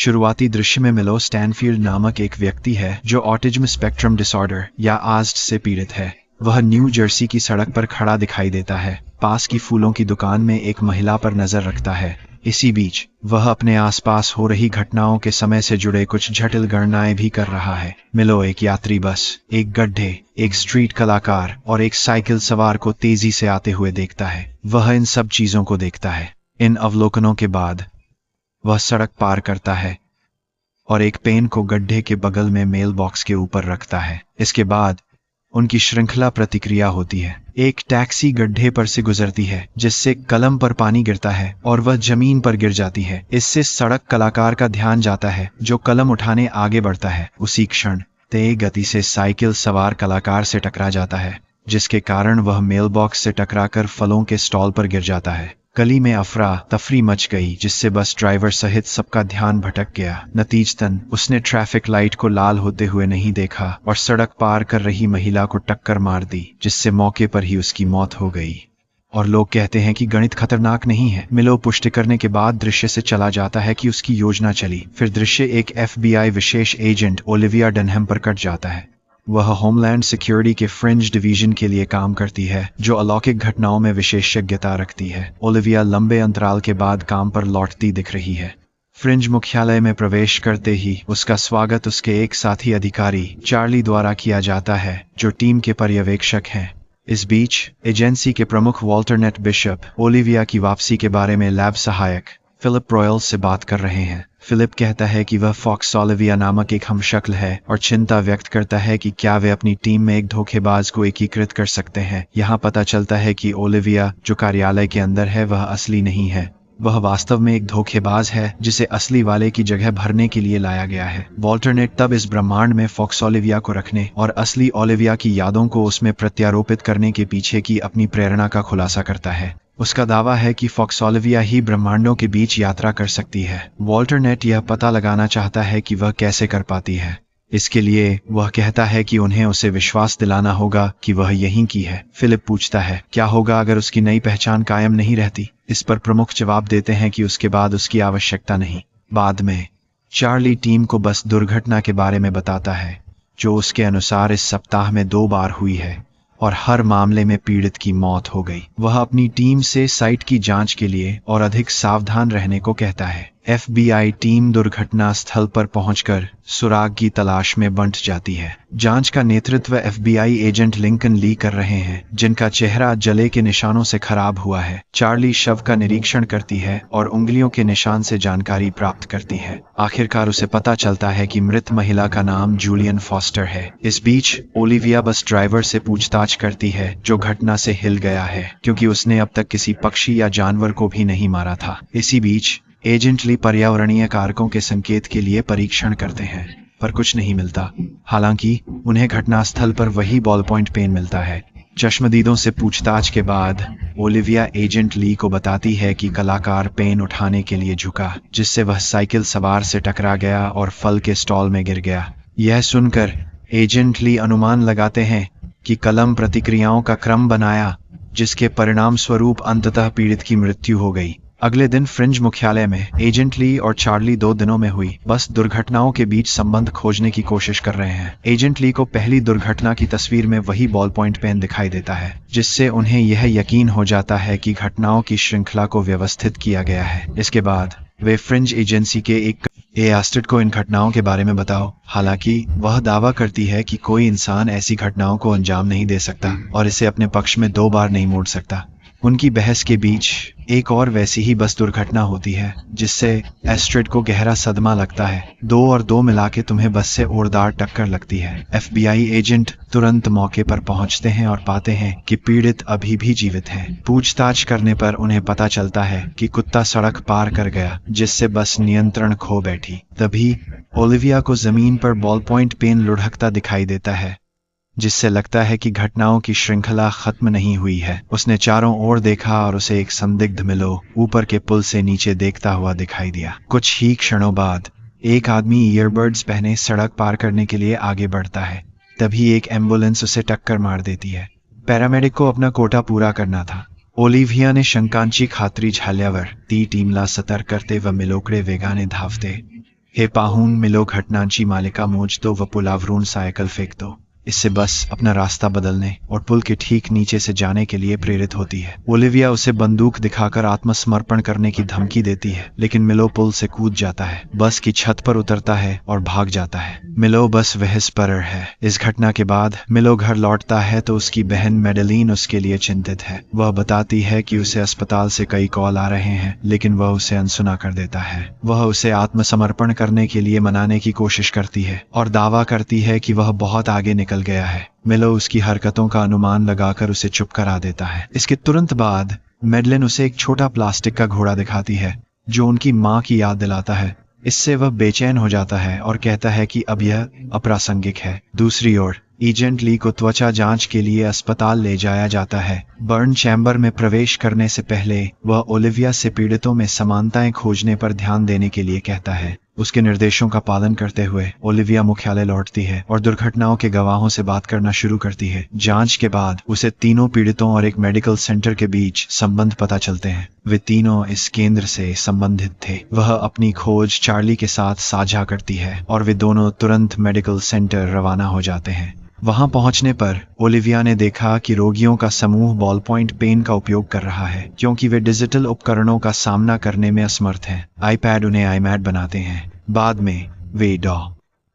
शुरुआती दृश्य में मिलो स्टैनफील्ड नामक एक व्यक्ति है जो ऑटिज्म स्पेक्ट्रम डिसऑर्डर या आस्ड से पीड़ित है। वह न्यू जर्सी की सड़क पर खड़ा दिखाई देता है, पास की फूलों की दुकान में एक महिला पर नजर रखता है। इसी बीच वह अपने आसपास हो रही घटनाओं के समय से जुड़े कुछ जटिल गणनाएं भी कर रहा है। मिलो एक यात्री बस, एक गड्ढे, एक स्ट्रीट कलाकार और एक साइकिल सवार को तेजी से आते हुए देखता है। वह इन सब चीजों को देखता है। इन अवलोकनों के बाद वह सड़क पार करता है और एक पेन को गड्ढे के बगल में मेल बॉक्स के ऊपर रखता है। इसके बाद उनकी श्रृंखला प्रतिक्रिया होती है। एक टैक्सी गड्ढे पर से गुजरती है जिससे कलम पर पानी गिरता है और वह जमीन पर गिर जाती है। इससे सड़क कलाकार का ध्यान जाता है जो कलम उठाने आगे बढ़ता है। उसी क्षण तेज गति से साइकिल सवार कलाकार से टकरा जाता है जिसके कारण वह मेल बॉक्स से टकराकर फलों के स्टॉल पर गिर जाता है। गली में अफरा तफरी मच गई जिससे बस ड्राइवर सहित सबका ध्यान भटक गया। नतीजतन उसने ट्रैफिक लाइट को लाल होते हुए नहीं देखा और सड़क पार कर रही महिला को टक्कर मार दी जिससे मौके पर ही उसकी मौत हो गई। और लोग कहते हैं कि गणित खतरनाक नहीं है। मिलो पुष्टि करने के बाद दृश्य से चला जाता है कि उसकी योजना चली। फिर दृश्य एक FBI विशेष एजेंट ओलिविया डनहम पर कट जाता है। वह होमलैंड सिक्योरिटी के फ्रिंज डिवीजन के लिए काम करती है जो अलौकिक घटनाओं में विशेषज्ञता रखती है। ओलिविया लंबे अंतराल के बाद काम पर लौटती दिख रही है। फ्रिंज मुख्यालय में प्रवेश करते ही उसका स्वागत उसके एक साथी अधिकारी चार्ली द्वारा किया जाता है जो टीम के पर्यवेक्षक हैं। इस बीच एजेंसी के प्रमुख वॉल्टर नेट बिशप ओलिविया की वापसी के बारे में लैब सहायक फिलिप रॉयल से बात कर रहे हैं। फिलिप कहता है कि वह फॉक्स ओलिविया नामक एक हमशक्ल है और चिंता व्यक्त करता है कि क्या वे अपनी टीम में एक धोखेबाज को एकीकृत कर सकते हैं। यहाँ पता चलता है कि ओलिविया जो कार्यालय के अंदर है वह असली नहीं है। वह वास्तव में एक धोखेबाज है जिसे असली वाले की जगह भरने के लिए लाया गया है। वॉल्टर नेट तब इस ब्रह्मांड में फॉक्स ओलिविया को रखने और असली ओलिविया की यादों को उसमें प्रत्यारोपित करने के पीछे की अपनी प्रेरणा का खुलासा करता है। उसका दावा है कि फॉक्स ओलिविया ही ब्रह्मांडों के बीच यात्रा कर सकती है। वॉल्टर नेट यह पता लगाना चाहता है कि वह कैसे कर पाती है। इसके लिए वह कहता है कि उन्हें उसे विश्वास दिलाना होगा कि वह यहीं की है। फिलिप पूछता है क्या होगा अगर उसकी नई पहचान कायम नहीं रहती। इस पर प्रमुख जवाब देते हैं कि उसके बाद उसकी आवश्यकता नहीं। बाद में चार्ली टीम को बस दुर्घटना के बारे में बताता है जो उसके अनुसार इस सप्ताह में 2 बार हुई है और हर मामले में पीड़ित की मौत हो गई। वह अपनी टीम से साइट की जांच के लिए और अधिक सावधान रहने को कहता है। FBI टीम दुर्घटना स्थल पर पहुंचकर सुराग की तलाश में बंट जाती है। जांच का नेतृत्व FBI एजेंट लिंकन ली कर रहे हैं जिनका चेहरा जले के निशानों से खराब हुआ है। चार्ली शव का निरीक्षण करती है और उंगलियों के निशान से जानकारी प्राप्त करती है। आखिरकार उसे पता चलता है कि मृत महिला का नाम जूलियन फॉस्टर है। इस बीच ओलिविया बस ड्राइवर से पूछताछ करती है जो घटना से हिल गया है क्योंकि उसने अब तक किसी पक्षी या जानवर को भी नहीं मारा था। इसी बीच एजेंट ली पर्यावरणीय कारकों के संकेत के लिए परीक्षण करते हैं पर कुछ नहीं मिलता। हालांकि उन्हें घटनास्थल पर वही बॉल पॉइंट पेन मिलता है। चश्मदीदों से पूछताछ के बाद ओलिविया एजेंट ली को बताती है कि कलाकार पेन उठाने के लिए झुका जिससे वह साइकिल सवार से टकरा गया और फल के स्टॉल में गिर गया। यह सुनकर एजेंट ली अनुमान लगाते हैं कि कलम प्रतिक्रियाओं का क्रम बनाया जिसके परिणाम स्वरूप अंततः पीड़ित की मृत्यु हो गई। अगले दिन फ्रिंज मुख्यालय में एजेंट ली और चार्ली 2 दिनों में हुई बस दुर्घटनाओं के बीच संबंध खोजने की कोशिश कर रहे हैं। एजेंट ली को पहली दुर्घटना की तस्वीर में वही बॉल पॉइंट पेन दिखाई देता है जिससे उन्हें यह यकीन हो जाता है कि घटनाओं की श्रृंखला को व्यवस्थित किया गया है। इसके बाद वे फ्रिंज एजेंसी के एक एस्टेट को इन घटनाओं के बारे में बताओ। हालांकि वह दावा करती है कि कोई इंसान ऐसी घटनाओं को अंजाम नहीं दे सकता और इसे अपने पक्ष में 2 बार नहीं मोड़ सकता। उनकी बहस के बीच एक और वैसी ही बस दुर्घटना होती है जिससे एस्ट्रेड को गहरा सदमा लगता है। 2 और 2 मिला के तुम्हें बस से ओरदार टक्कर लगती है। FBI एजेंट तुरंत मौके पर पहुंचते हैं और पाते हैं कि पीड़ित अभी भी जीवित है। पूछताछ करने पर उन्हें पता चलता है कि कुत्ता सड़क पार कर गया जिससे बस नियंत्रण खो बैठी। तभी ओलिविया को जमीन पर बॉल पॉइंट पेन लुढ़कता दिखाई देता है जिससे लगता है कि घटनाओं की श्रृंखला खत्म नहीं हुई है। उसने चारों ओर देखा और उसे एक संदिग्ध मिलो ऊपर के पुल से नीचे देखता हुआ दिखाई दिया। कुछ ही क्षणों बाद एक आदमी ईयरबड्स पहने सड़क पार करने के लिए आगे बढ़ता है। तभी एक एम्बुलेंस उसे टक्कर मार देती है। पैरामेडिक को अपना कोटा पूरा करना था। ओलिव्हियाने शंकांची खात्री झाल्यावर ती टीमला सतर्क करते व मिलोकडे वेगाने धावते। हे पाहून मिलो घटनांची मालिका मोज दो व पुलावरून साइकिल फेंक दो। इससे बस अपना रास्ता बदलने और पुल के ठीक नीचे से जाने के लिए प्रेरित होती है। ओलिविया उसे बंदूक दिखाकर आत्मसमर्पण करने की धमकी देती है, लेकिन मिलो पुल से कूद जाता है, बस की छत पर उतरता है और भाग जाता है। मिलो बस विस्परर है। इस घटना के बाद मिलो घर लौटता है तो उसकी बहन मेडेलिन उसके लिए चिंतित है। वह बताती है कि उसे अस्पताल से कई कॉल आ रहे हैं, लेकिन वह उसे अनसुना कर देता है। वह उसे आत्मसमर्पण करने के लिए मनाने की कोशिश करती है और दावा करती है कि वह बहुत आगे निकल गया है। मिलो उसकी हरकतों का अनुमान लगाकर उसे चुप करा देता है। इसके तुरंत बाद मेडलिन उसे एक छोटा प्लास्टिक का घोड़ा दिखाती है जो उनकी माँ की याद दिलाता है। इससे वह बेचैन हो जाता है और कहता है कि अब यह अप्रासंगिक है। दूसरी ओर एजेंट ली को त्वचा जांच के लिए अस्पताल ले जाया जाता है। बर्न चैम्बर में प्रवेश करने से पहले वह ओलिविया से पीड़ितों में समानताएं खोजने पर ध्यान देने के लिए कहता है। उसके निर्देशों का पालन करते हुए ओलिविया मुख्यालय लौटती है और दुर्घटनाओं के गवाहों से बात करना शुरू करती है। जांच के बाद उसे तीनों पीड़ितों और एक मेडिकल सेंटर के बीच संबंध पता चलते हैं। वे तीनों इस केंद्र से संबंधित थे। वह अपनी खोज चार्ली के साथ साझा करती है और वे दोनों तुरंत मेडिकल सेंटर रवाना हो जाते हैं। वहां पहुंचने पर ओलिविया ने देखा कि रोगियों का समूह बॉल पॉइंट पेन का उपयोग कर रहा है क्योंकि वे डिजिटल उपकरणों का सामना करने में असमर्थ हैं। आईपैड उन्हें आईमैड बनाते हैं। बाद में वे डॉ.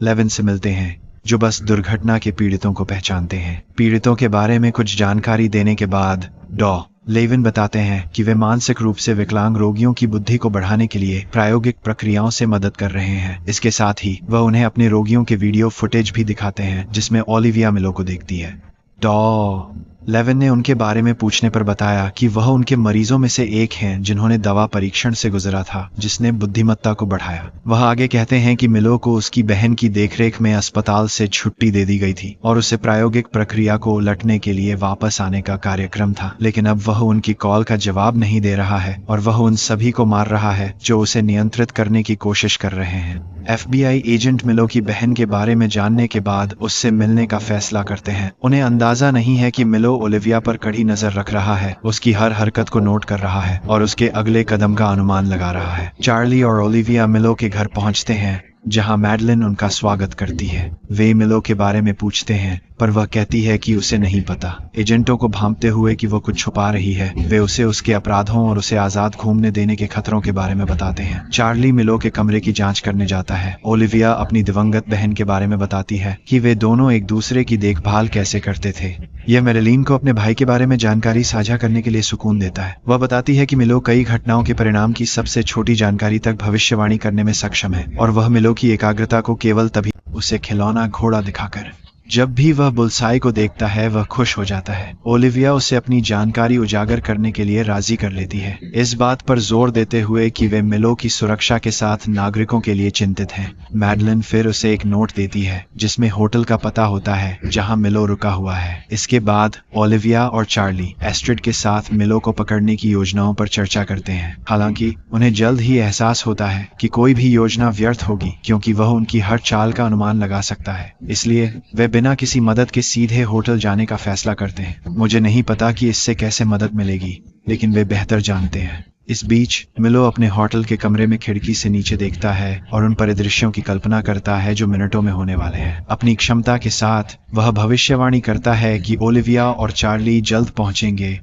लेविन से मिलते हैं जो बस दुर्घटना के पीड़ितों को पहचानते हैं। पीड़ितों के बारे में कुछ जानकारी देने के बाद डॉ. लेविन बताते हैं कि वे मानसिक रूप से विकलांग रोगियों की बुद्धि को बढ़ाने के लिए प्रायोगिक प्रक्रियाओं से मदद कर रहे हैं। इसके साथ ही वह उन्हें अपने रोगियों के वीडियो फुटेज भी दिखाते हैं जिसमें ओलिविया मिलो को देखती है। डॉ. लेविन ने उनके बारे में पूछने पर बताया कि वह उनके मरीजों में से एक हैं जिन्होंने दवा परीक्षण से गुजरा था जिसने बुद्धिमत्ता को बढ़ाया। वह आगे कहते हैं कि मिलो को उसकी बहन की देखरेख में अस्पताल से छुट्टी दे दी गई थी और उसे प्रायोगिक प्रक्रिया को उलटने के लिए वापस आने का कार्यक्रम था, लेकिन अब वह उनकी कॉल का जवाब नहीं दे रहा है और वह उन सभी को मार रहा है जो उसे नियंत्रित करने की कोशिश कर रहे हैं। FBI एजेंट मिलो की बहन के बारे में जानने के बाद उससे मिलने का फैसला करते हैं। उन्हें अंदाजा नहीं है कि मिलो ओलिविया पर कड़ी नजर रख रहा है, उसकी हर हरकत को नोट कर रहा है और उसके अगले कदम का अनुमान लगा रहा है। चार्ली और ओलिविया मिलो के घर पहुंचते हैं जहां मैडलिन उनका स्वागत करती है। वे मिलो के बारे में पूछते हैं पर वह कहती है कि उसे नहीं पता। एजेंटों को भांपते हुए कि वो कुछ छुपा रही है, वे उसे उसके अपराधों और उसे आजाद घूमने देने के खतरों के बारे में बताते हैं। चार्ली मिलो के कमरे की जांच करने जाता है। ओलिविया अपनी दिवंगत बहन के बारे में बताती है कि वे दोनों एक दूसरे की देखभाल कैसे करते थे। यह मेडेलिन को अपने भाई के बारे में जानकारी साझा करने के लिए सुकून देता है। वह बताती है कि मिलो कई घटनाओं के परिणाम की सबसे छोटी जानकारी तक भविष्यवाणी करने में सक्षम है और वह मिलो की एकाग्रता को केवल तभी उसे खिलौना घोड़ा दिखाकर जब भी वह बुलसाई को देखता है वह खुश हो जाता है। ओलिविया उसे अपनी जानकारी उजागर करने के लिए राजी कर लेती है, इस बात पर जोर देते हुए कि वे मिलो की सुरक्षा के साथ नागरिकों के लिए चिंतित हैं। मैडलिन फिर उसे एक नोट देती है जिसमें होटल का पता होता है जहां मिलो रुका हुआ है। इसके बाद ओलिविया और चार्ली एस्ट्रिड के साथ मिलो को पकड़ने की योजनाओं पर चर्चा करते हैं। हालांकि उन्हें जल्द ही एहसास होता है कि कोई भी योजना व्यर्थ होगी क्योंकि वह उनकी हर चाल का अनुमान लगा सकता है। इसलिए वे बिना किसी मदद के सीधे होटल जाने का फैसला करते हैं। मुझे नहीं पता कि इससे कैसे मदद मिलेगी, लेकिन वे बेहतर जानते हैं। इस बीच मिलो अपने होटल के कमरे में खिड़की से नीचे देखता है और उन परिदृश्यों की कल्पना करता है जो मिनटों में होने वाले हैं। अपनी क्षमता के साथ वह भविष्यवाणी करता है कि ओलिविया और चार्ली जल्द पहुंचेंगे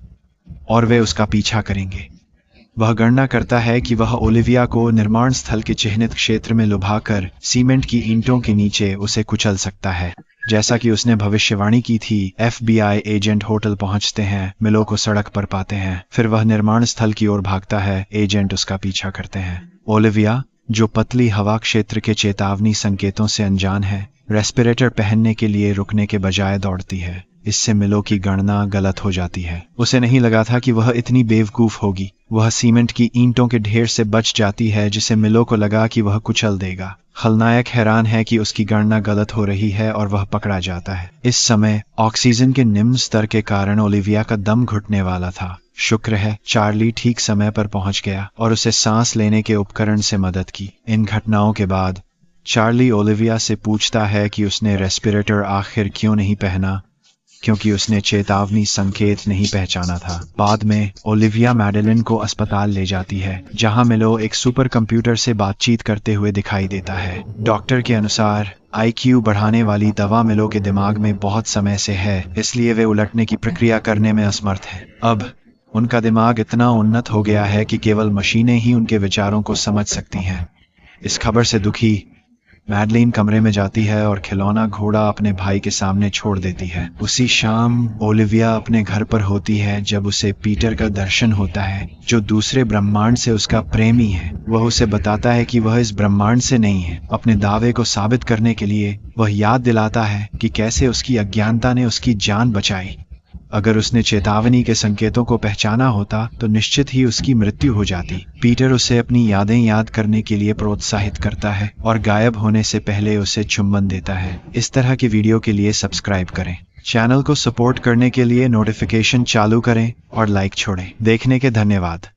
और वे उसका पीछा करेंगे। वह गणना करता है कि वह ओलिविया को निर्माण स्थल के चिह्नित क्षेत्र में लुभाकर सीमेंट की ईंटों के नीचे उसे कुचल सकता है, जैसा कि उसने भविष्यवाणी की थी। FBI एजेंट होटल पहुंचते हैं, मिलो को सड़क पर पाते हैं, फिर वह निर्माण स्थल की ओर भागता है। एजेंट उसका पीछा करते हैं। ओलिविया, जो पतली हवा क्षेत्र के चेतावनी संकेतों से अनजान है, रेस्पिरेटर पहनने के लिए रुकने के बजाय दौड़ती है। इससे मिलो की गणना गलत हो जाती है। उसे नहीं लगा था कि वह इतनी बेवकूफ होगी। वह सीमेंट की ईंटों के ढेर से बच जाती है जिसे मिलो को लगा कि वह कुचल देगा। खलनायक हैरान है कि उसकी गणना गलत हो रही है और वह पकड़ा जाता है। इस समय ऑक्सीजन के निम्न स्तर के कारण ओलिविया का दम घुटने वाला था। शुक्र है चार्ली ठीक समय पर पहुंच गया और उसे सांस लेने के उपकरण से मदद की। इन घटनाओं के बाद चार्ली ओलिविया से पूछता है कि उसने रेस्पिरेटर आखिर क्यों नहीं पहना, क्योंकि उसने चेतावनी संकेत नहीं पहचाना था। बाद में ओलिविया मैडेलिन को अस्पताल ले जाती है, जहां मिलो एक सुपर कंप्यूटर से बातचीत करते हुए दिखाई देता है। डॉक्टर के अनुसार IQ बढ़ाने वाली दवा मिलो के दिमाग में बहुत समय से है, इसलिए वे उलटने की प्रक्रिया करने में असमर्थ हैं। अब उनका दिमाग इतना उन्नत हो गया है कि केवल मशीनें ही उनके विचारों को समझ सकती हैं। इस खबर से दुखी मैडलिन कमरे में जाती है और खिलौना घोड़ा अपने भाई के सामने छोड़ देती है। उसी शाम ओलिविया अपने घर पर होती है जब उसे पीटर का दर्शन होता है, जो दूसरे ब्रह्मांड से उसका प्रेमी है। वह उसे बताता है कि वह इस ब्रह्मांड से नहीं है। अपने दावे को साबित करने के लिए वह याद दिलाता है कि कैसे उसकी अज्ञानता ने उसकी जान बचाई। अगर उसने चेतावनी के संकेतों को पहचाना होता तो निश्चित ही उसकी मृत्यु हो जाती। पीटर उसे अपनी यादें याद करने के लिए प्रोत्साहित करता है और गायब होने से पहले उसे चुंबन देता है। इस तरह की वीडियो के लिए सब्सक्राइब करें, चैनल को सपोर्ट करने के लिए नोटिफिकेशन चालू करें और लाइक छोड़ें। देखने के धन्यवाद।